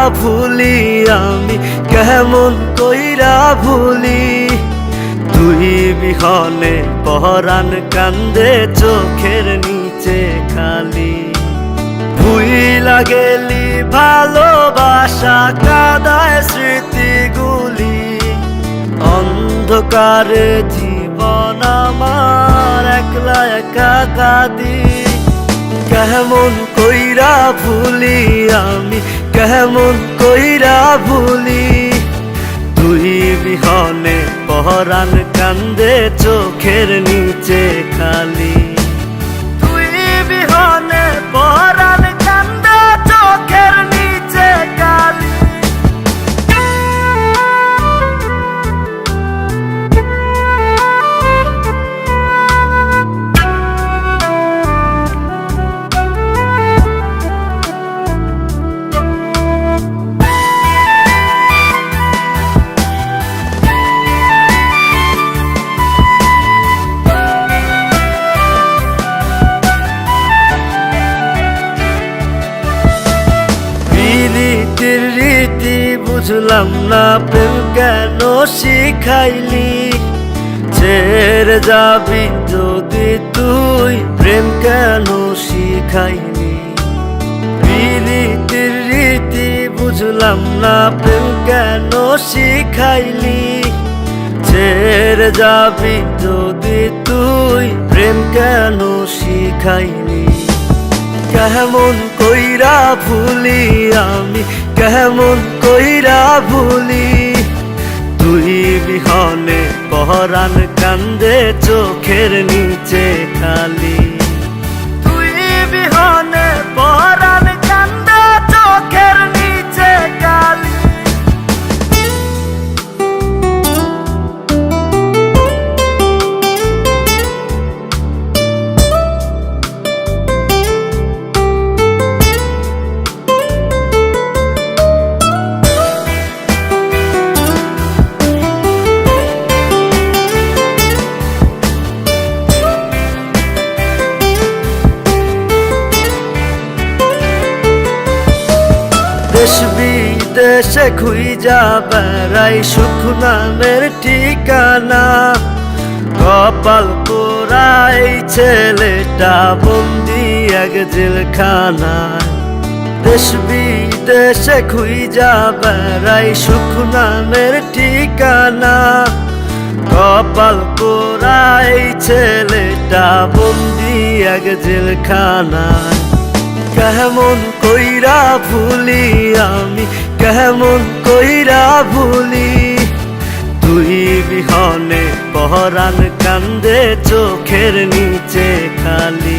ভুলি আমি, কেমন কইরা ভুলি। তুই বিহনে পরাণ কান্দে চোখের নিচে খালি। ভুইলা গেলি ভালোবাসা কাদায় স্মৃতিগুলি। অন্ধকারে জীবন আমার একলা একা কাঁদি। কেমন কইরা ভুলি আমি, কেমন কইরা ভুলি। তুই বিহনে পরাণ কান্দে চোখের নিচে খালি। তুই বিহনে পরাণ কান্দে চোখের নিচে খালি। রীতি বুঝলাম না, প্রেম কেন শিখাইলি। ছেড়ে যাবি যদি তুই, প্রেম কেন শিখাইলি। রীতির রীতি বুঝলাম না, প্রেম কেন শিখাইলি। ছেড়ে যাবি যদি তুই, প্রেম কেন শিখাইলি। কেমন কইরা ভুলি আমি, কেমন কইরা ভুলি। তুই বিহনে পরাণ কান্দে চোখের নিচে খালি। তুই বিহনে পরাণ কান্দে চোখের নিচে খালি। দেশ বিদেশে খুঁজা বেড়াই সুখ নামের ঠিকানা। কপাল পোড়া এই ছেলেটা বন্দি এক জেলখানায়। দেশ বিদেশে খুঁজা বেড়াই সুখ নামের ঠিকানা। কপাল পোড়া এই ছেলেটা বন্দি এক জেলখানায়। কেমন কইরা ভুলি আমি, কেমন কইরা ভুলি। তুই বিহনে পরাণ কান্দে চোখের নিচে খালি।